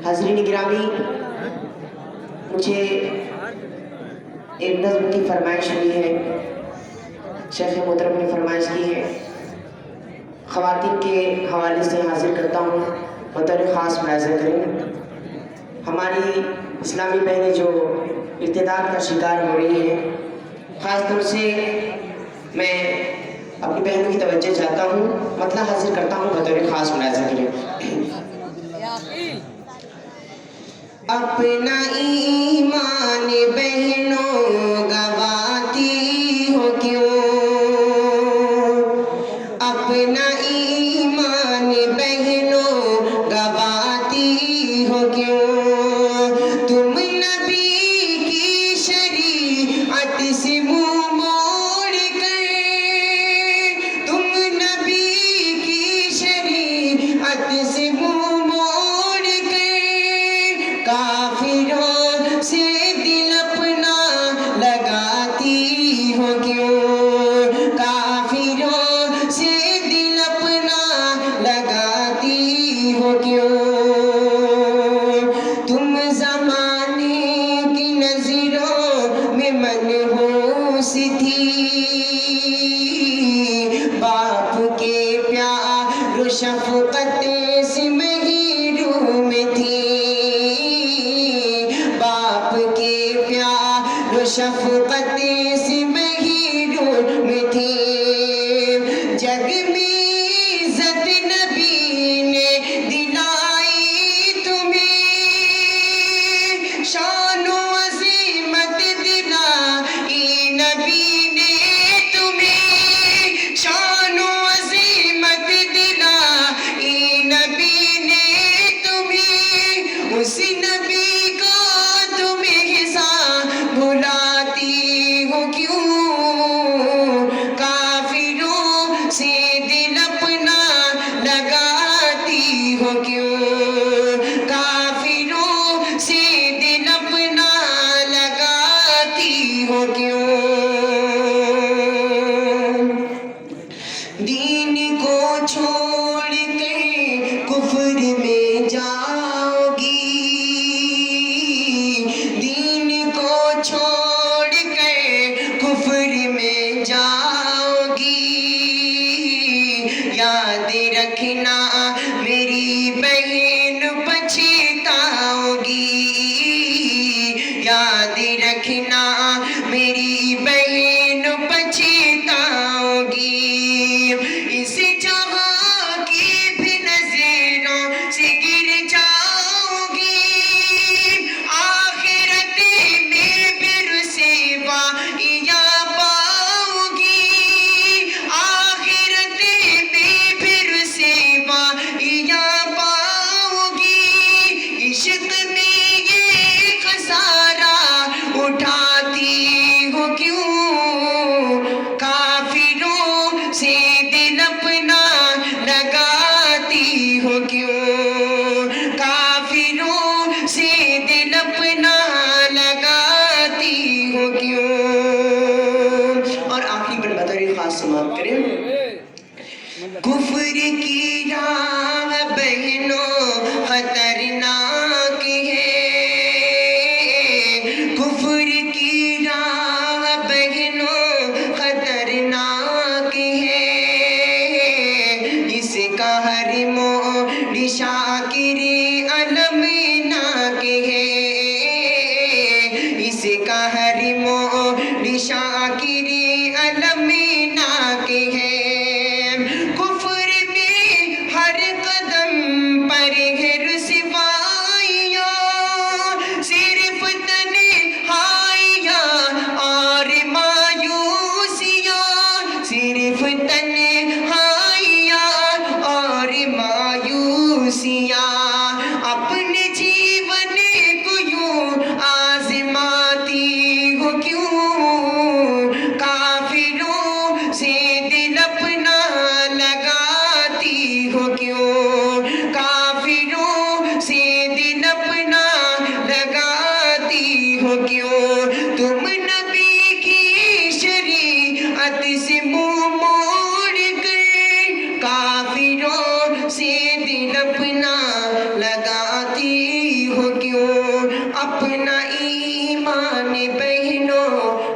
حاضرین گرامی، مجھے ایک نظم کی فرمائش ہوئی ہے، شیخ محترم نے فرمائش کی ہے، خواتین کے حوالے سے حاضر کرتا ہوں، بطور خاص ملاحظہ کریں۔ ہماری اسلامی بہنیں جو ارتداد کا شکار ہو رہی ہیں، خاص طور سے میں اپنی بہنوں کی توجہ چاہتا ہوں، مطلب حاضر کرتا ہوں، بطور خاص ملاحظہ کریں۔ اپنا ایمان بہنوں گواتی ہو کیوں، اپنا ایمان بہنوں گواتی ہو کیوں، تم نبی کی شریعت سے منہ موڑ کر، تم نبی کی شریعت سے منہ موڑ کر، کافروں سے دل اپنا لگاتی ہو کیوں، کافروں سے دل اپنا لگاتی ہو کیوں، تم زمانے کی نظروں میں منحوس تھی، باپ کے پیار و شفقت سے محروم تھی، باپ کے پیار و شفقت سے محروم تھی، جگ میں عزت نبی نے دلائی تمہیں، شان و عظمت دلائی نبی نے تمہیں، شان و عظمت دلائی نبی نے تمہیں، اس نبی کو تم احسان بھلاتی ہو کیوں، کافروں سے دل اپنا لگاتی ہو کیوں، کافروں سے دل اپنا لگاتی ہو کیوں، دین کو چھوڑ کر کفر میں جاؤ گی، دین کو چھوڑ کر کفر میں جاؤ گی، یاد رکھنا میری بہن